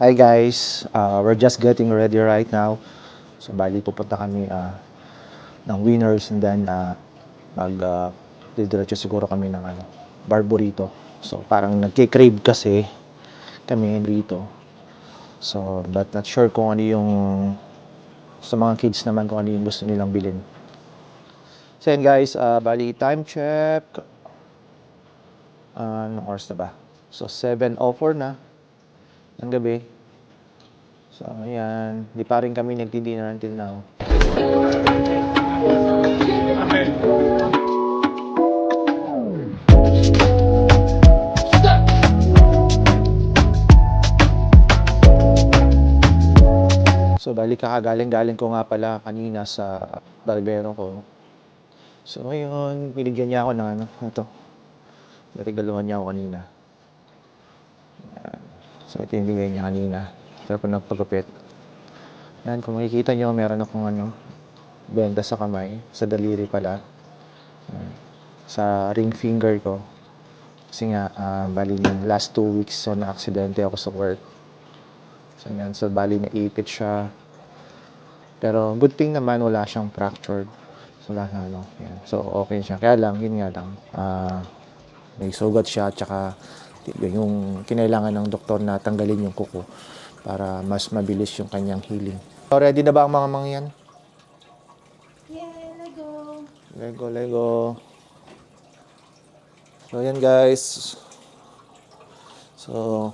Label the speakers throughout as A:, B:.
A: Hi guys, we're just getting ready right now. So bali pupunta kami ng Winners and then didiretso siguro kami ng Barburito. So parang nagki-crave kasi kami dito. So but not sure kung ano yung sa mga kids naman kung ano yung gusto nilang bilhin. So yan guys, bali time check. Anong oras na ba? So 7:04 na ng gabi. So, ayan. Di pa rin kami nagdi-dinner until now. So, bali kakagaling-galing ko nga pala kanina sa barbero ko. So, ngayon, binigyan niya ako ng ito. Naregaluhan niya ako kanina. Ayan. So, ito yung bigay niya kanina. Sarap na nagpagupit. Yan, kung makikita nyo, meron akong benda sa kamay, sa daliri pala. Sa ring finger ko. Kasi nga, bali last 2 weeks, so na-aksidente ako sa work. So, yan, so bali naipit siya. Pero good thing naman, wala siyang fractured. So, wala na yan. So, okay siya. Kaya lang, yun nga lang, may sugat siya, tsaka yung kinailangan ng doktor na tanggalin yung kuko para mas mabilis yung kanyang healing. So, ready na ba ang mga yan?
B: Yay, Lego!
A: Lego. So, yan guys. So,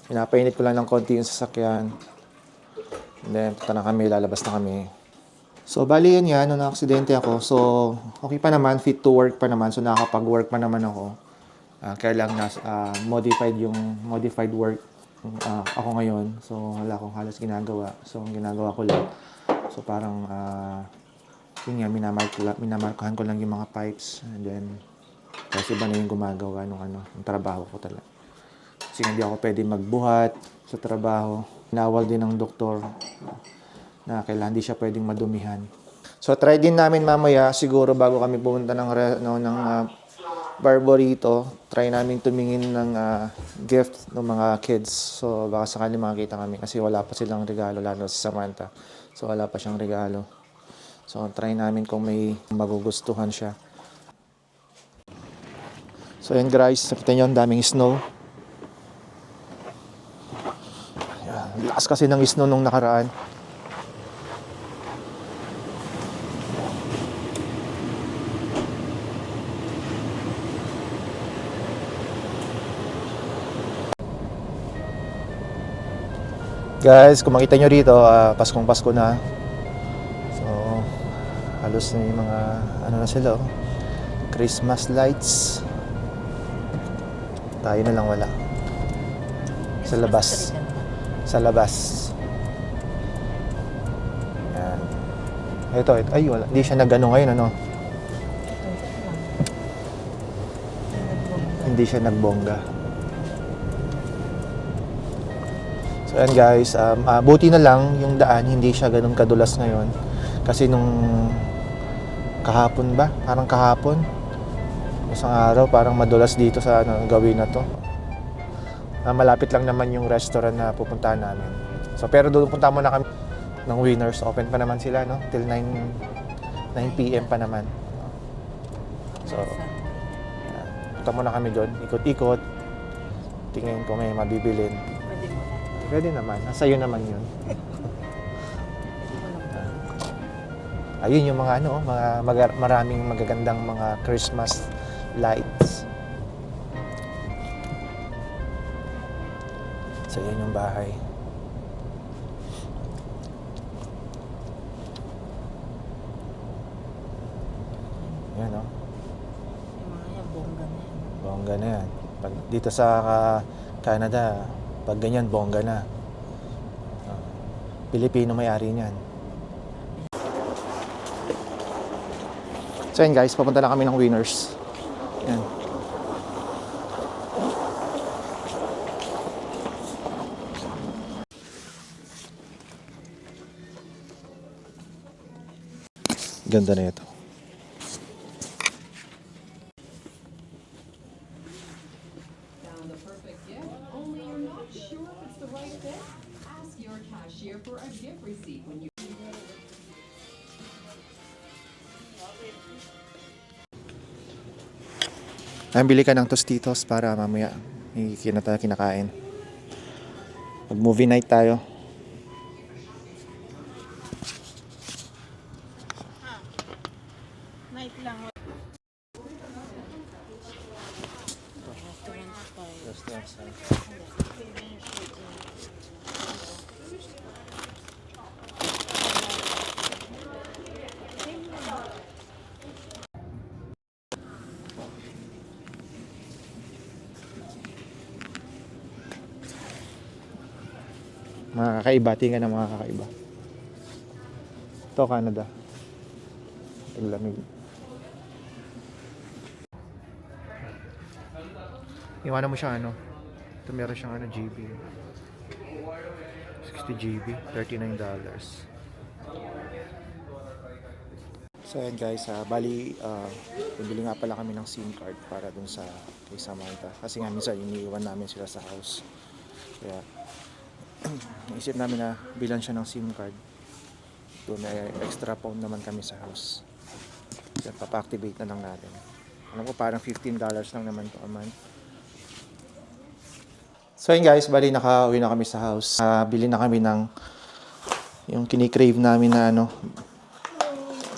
A: pinapainit ko lang ng konti yung sasakyan. And then, punta na kami, lalabas na kami. So, bali yan nga, nung na-aksidente ako. So, okay pa naman, fit to work pa naman. So, nakakapag-work pa naman ako. Kaya lang, modified work ako ngayon. So, wala akong halos ginagawa. So, ang ginagawa ko lang. So, parang, yun nga, minamarkahan ko lang yung mga pipes. And then, kasi iba na yung gumagawa ng trabaho ko talaga. Kasi hindi ako pwede magbuhat sa trabaho. Inawal din ng doktor na kailangan hindi siya pwedeng madumihan. So, try din namin mamaya, siguro bago kami pumunta ng Barburito, try namin tumingin ng gift ng mga kids. So, baka sakali makakita kami kasi wala pa silang regalo, lalo si Samantha. So, wala pa siyang regalo. So, try namin kung may magugustuhan siya. So, yan guys, nakita nyo, ang daming snow. Lakas kasi ng snow nung nakaraan. Guys, kung makita nyo rito, Paskong Pasko na. So, halos na yung mga, na sila, Christmas lights. Tayo na lang wala. Sa labas. Sa labas. Yan. Ito. Ay, wala. Hindi siya nag-ano ngayon, Hindi siya nagbongga. So, yan guys. Buti na lang yung daan, hindi siya ganun kadulas ngayon. Kasi nung kahapon ba? Parang kahapon. Isang araw, parang madulas dito sa gawin na to. Malapit lang naman yung restaurant na pupuntahan namin. So, pero doon punta muna kami ng Winners. Open pa naman sila, till 9 p.m. pa naman. So, punta muna kami doon. Ikot-ikot. Tingin ko may mabibilin. Pwede naman. Nasa iyo naman yun. Ayun yung mga maraming magagandang mga Christmas lights. So, yan yung bahay. Yan,
B: Bongga na yan.
A: Bongga na yan. Pag dito sa Canada, pag ganyan, bongga na. Pilipino may-ari niyan. So, yan guys, papunta na kami ng Winners. Yan. Ganda na ito.
C: Found the perfect gift, only you're not sure if it's the right fit.
B: Ask your cashier for a gift receipt when you
A: Bili ka ng Tostitos para mamaya kinakain. Mag movie night tayo.
C: Night lang.
A: Mga kakaiba, tingnan ng mga kakaiba. Ito, Canada. Ang lamig. Iwanan mo siya ano. Ito meron siyang ano, GB. 60 GB, $39. So ayan guys, bali bumili nga pala kami ng SIM card para dun sa kay Samantha. Kasi nga minsan iniiwan namin sila sa house. Kaya naisip namin na bilan siya ng SIM card. So may extra phone naman kami sa house. Kaya papa-activate na lang natin. Alam ko parang $15 lang naman to a month. So yun guys, bali nakauwi na kami sa house. Bili na kami ng yung kinikrave namin na ano,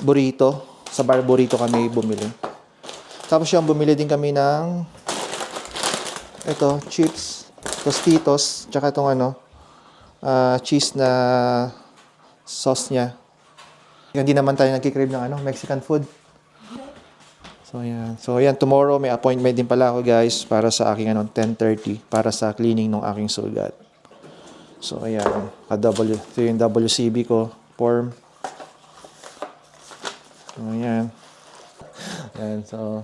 A: burrito. Sa bar burrito kami bumili. Tapos yung bumili din kami ng ito, chips, Tostitos, tsaka itong ano, cheese na sauce niya. Hindi naman tayo nagkikrave ng ano, Mexican food. So ayan, tomorrow may appointment din pala ako guys para sa aking ano, 10:30 para sa cleaning ng aking sugat. So ayan, ito yung WCB ko, form. So ayan. Ayan, so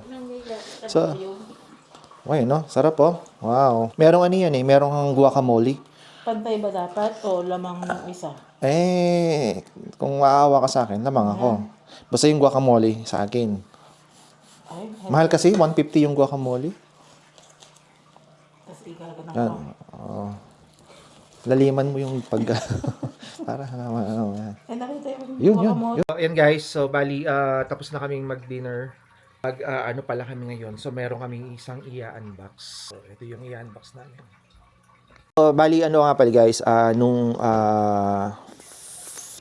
A: okay, no? Sarap po. Wow. Merong ano yan merong guacamole.
C: Pantay ba dapat o lamang ng isa?
A: Kung maawa ka sa akin, lamang ako. Basta yung guacamole sa akin.
C: Ay,
A: Mahal kasi, 150 yung guacamole.
C: tapos ikaw ka na
A: Yan. Laliman mo yung pagka... para ano, yan.
C: Eh, nakita yung
A: Yun.
C: guacamole.
A: Ayan guys, so bali, tapos na kaming mag-dinner. Ano pala kami ngayon. So meron kaming isang i-unbox. So ito yung i-unbox namin. So bali, ano nga pala guys, nung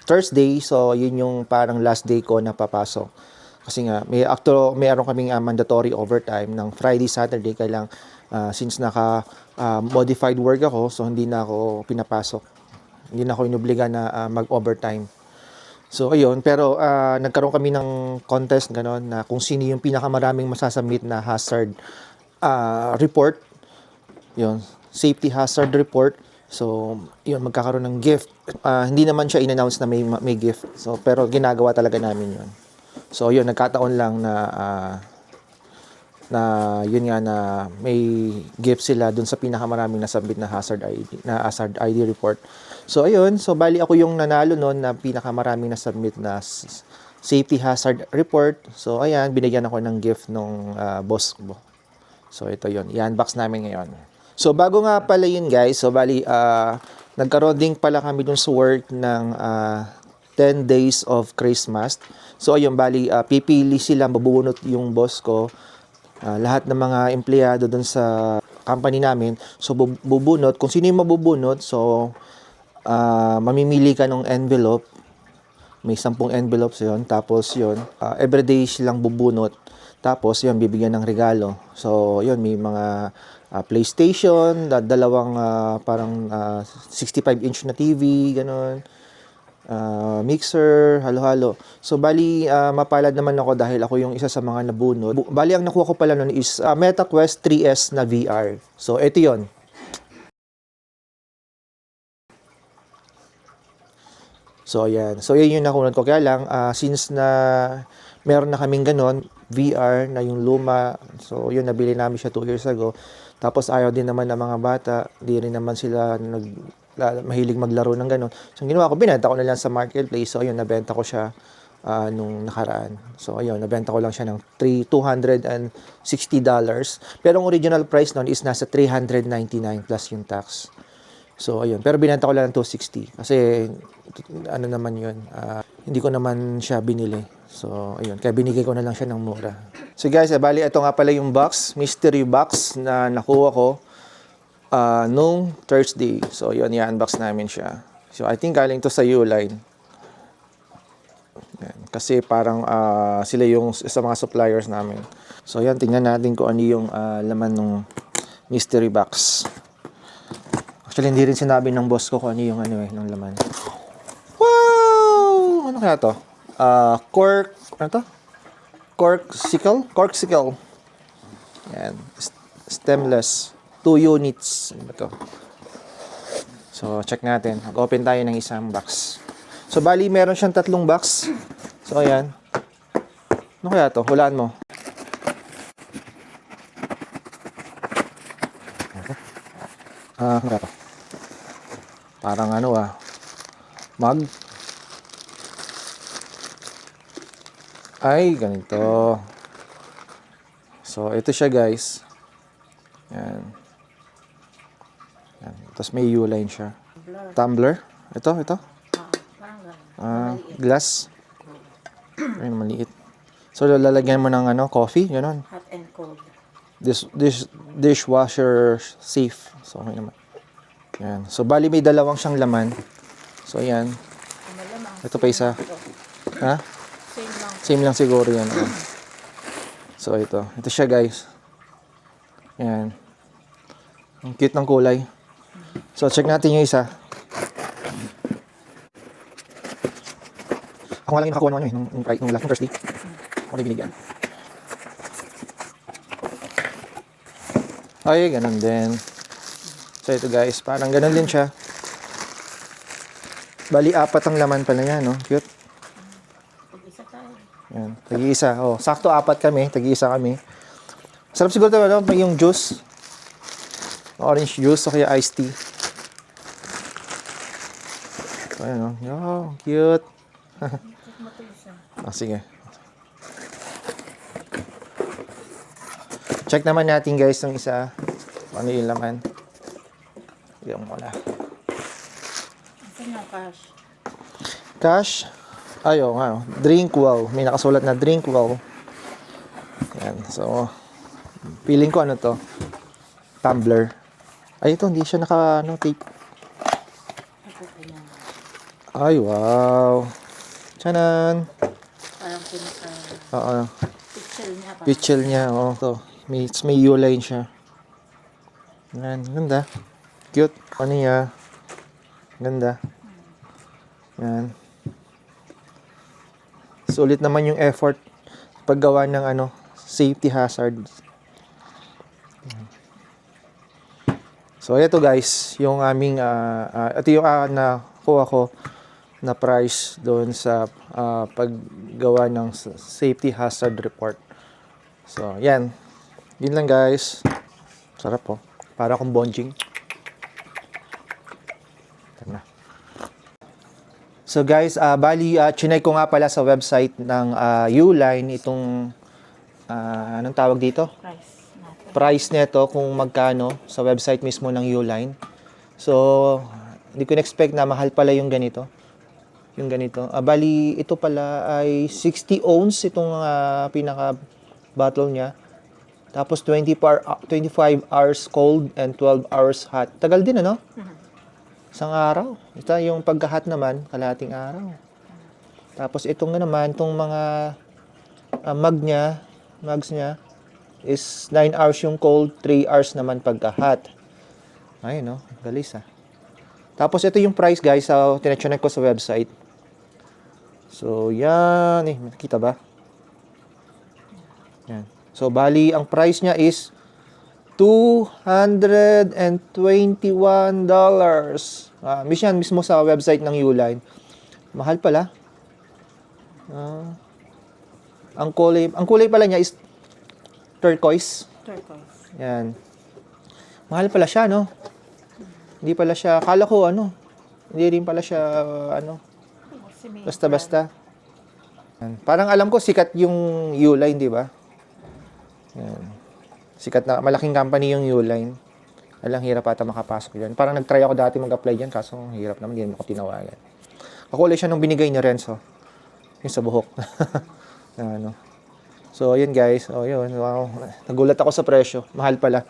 A: Thursday, so yun yung parang last day ko na papasok. Kasi nga, meron kaming mandatory overtime ng Friday, Saturday. Kaya lang, since naka-modified work ako, so hindi na ako pinapasok. Hindi na ako inubliga na mag-overtime. So, ayun. Pero, nagkaroon kami ng contest, gano'n, na kung sino yung pinakamaraming masasubmit na hazard report. Yun, safety hazard report. So, yun, magkakaroon ng gift. Hindi naman siya in-announce na may gift. So, pero ginagawa talaga namin yun. So, yun, nagkataon lang na yun nga na may gift sila dun sa pinakamaraming nasubmit na hazard ID report. So, ayun. So, bali ako yung nanalo nun na pinakamaraming nasubmit na safety hazard report. So, ayan, binigyan ako ng gift nung boss ko. So, ito yun. I-unbox namin ngayon. So, bago nga pala yun, guys. So, bali, nagkaroon din pala kami dun sa work ng 10 days of Christmas. So, ayun, bali, pipili sila, mabubunot yung boss ko. Lahat ng mga empleyado dun sa company namin. So, bubunot. Kung sino yung mabubunot, so, mamimili ka ng envelope. May 10 envelopes yun. Tapos, yun, everyday silang bubunot. Tapos, yun, bibigyan ng regalo. So, yun, may mga PlayStation, dalawang parang 65-inch na TV, gano'n. Mixer, halo-halo. So, bali, mapalad naman ako dahil ako yung isa sa mga nabunod. Bali, ang nakuha ko pala nun is MetaQuest 3S na VR. So, ito yon. So, ayan. So, yun yung nakunod ko. Kaya lang, since na meron na kaming ganon, VR na yung luma. So, yun, nabili namin siya 2 years ago. Tapos, ayaw din naman ng mga bata. Di rin naman sila mahilig maglaro ng ganon. So, ang ginawa ko, binenta ko na lang sa marketplace. So, ayun, nabenta ko siya nung nakaraan. So, ayun, nabenta ko lang siya ng $260. Pero ang original price nun is nasa $399 plus yung tax. So, ayun. Pero binenta ko lang ng 260 kasi ano naman yun, hindi ko naman siya binili. So, ayun. Kaya binigay ko na lang siya ng mura. So, guys, bali, ito nga pala yung box, mystery box na nakuha ko nung Thursday. So, yun, i-unbox namin siya. So, I think galing to sa Uline. Yan. Kasi parang sila yung sa mga suppliers namin. So, yan, tingnan natin kung ano yung laman ng mystery box. Actually, hindi rin sinabi ng boss ko kung ano yung ng laman. Wow! Ano kaya to? Ano to? Corksicle? Corksicle. Yan. Stemless. 2 units. Ano ba to? So, check natin. Mag-open tayo ng isang box. So, bali, meron siyang 3 box. So, ayan. Ano kaya to? Hulaan mo. Ano kaya to? Parang mug. Ay, ganito. So, ito siya, guys. Yan. Yan. Tapos may U-line siya. Tumbler. Ito. Glass. Ayun, maliit. So, lalagyan mo ng coffee, gano'n.
C: Hot and cold.
A: Dishwasher safe. So, okay naman. Yan. So, bali may dalawang siyang laman. So, ayan. Ito pa isa. Ha?
C: Same lang.
A: Same lang siguro yan. So, ito. Ito siya, guys. Ayan. Ang cute ng kulay. So, check natin yung isa. Ako nga lang yung nakakuha nung last Thursday. Ako na binigyan. Ay, ganun din. So, ito guys. Parang ganun din siya. Bali, 4 ang laman pala yan, no? Cute.
C: Pag-isa tayo.
A: Yan. Tag-iisa. Oh, sakto 4 kami. Tag-iisa kami. Sarap siguro ito, may yung juice. Orange juice o kaya iced tea. So, ayan, oh, cute. Sige. Check naman natin guys ng isa. Ano yung laman. Yung wala.
C: Saan yung cash?
A: Cash. Ayo nga. Drink wow. May nakasulat na drink wow. Yan. So, feeling ko ano to. Tumbler. Ay, ito. Hindi siya tape. Ay, wow. Tiyanan.
C: Parang
A: Oo.
C: picture niya.
A: Pitchel niya. Oh, to. May U-line siya. Yan. Ganda. Cute. Ano niya. Ganda. Yan. Sulit naman yung effort paggawa ng safety hazard. So, ito guys, yung aming, ito yung nakuha ko na price doon sa paggawa ng safety hazard report. So, yan. Yun lang guys. Sarap po. Para akong bonjing. Na. So guys, bali, chinay ko nga pala sa website ng Uline itong, anong tawag dito? Price nito kung magkano sa website mismo ng Uline. So, hindi ko na-expect na mahal pala yung ganito. Yung ganito. Bali, ito pala ay 60 ounce itong pinaka-bottle niya. Tapos 25 hours cold and 12 hours hot. Tagal din, ano? Isang araw. Ito yung pagka-hot naman, kalahating araw. Tapos itong naman, itong mga mugs niya, is 9 hours yung cold, 3 hours naman pagka-hot. Ayun, no? Galis, Tapos, ito yung price, guys. So, tinecheck ko sa website. So, yan. Nakita ba? Yan. So, bali, ang price niya is $221. Yan mismo sa website ng Uline. Mahal pala. Ang kulay pala niya is turquoise. Yan. Mahal pala siya, no? Hindi pala siya, kala ko hindi rin pala siya, basta-basta. Yan. Parang alam ko, sikat yung Uline, di ba? Yan. Sikat na, malaking company yung Uline. Alang hirap ata makapasok yan. Parang nag-try ako dati mag-apply dyan, kaso ang hirap naman, hindi mo ako tinawagan. Kakulay siya nung binigay ni Renzo. Yung sa buhok. Na ano. So, yun guys. Oh, yun. Wow. Nagulat ako sa presyo. Mahal pala.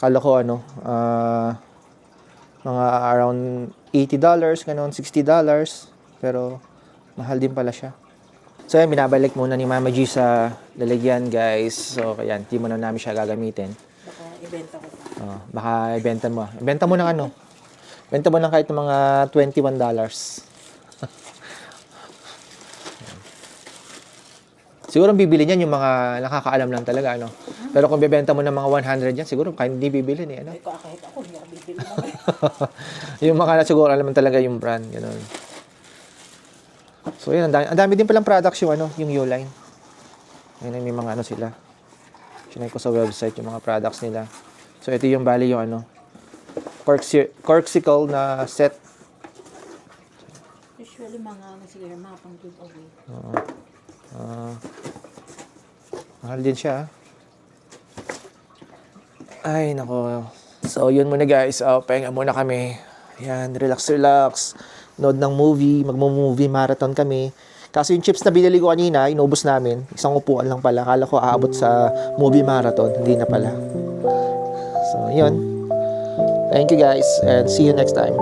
A: Kala ko mga around $80, ganun, $60. Pero, mahal din pala siya. So, yan, binabalik muna ni Mama G sa lalagyan, guys. So, yan, di mo na namin siya gagamitin.
C: Baka ibenta ko pa.
A: Oh, baka ibenta mo. Ibenta mo ng ano? Ibenta mo ng kahit ng mga $21. Siguro bibili niyan yung mga nakakaalam lang talaga, ano. Pero kung bibenta mo ng mga 100 yan, siguro kahit hindi bibili ni, ano.
C: Kahit ako, hindi ako bibili naman.
A: Yung mga siguro alam talaga yung brand, gano'n. So, yun, ang dami din palang products yung, ano, yung Uline. Ayun, may mga ano sila. Sinay ko sa website yung mga products nila. So, ito yung bali yung, ano, corksicle na set.
C: Usually mga ano siguro, mga pang giveaway.
A: Mahal din siya. Ay, nako. So, yun muna guys. Pahinga muna kami. Yan, relax. Nood ng movie. Magmo-movie marathon kami. Kasi yung chips na binili ko kanina, inubos namin. Isang upuan lang pala. Akala ko aabot sa movie marathon. Hindi na pala. So, yun. Thank you guys and see you next time.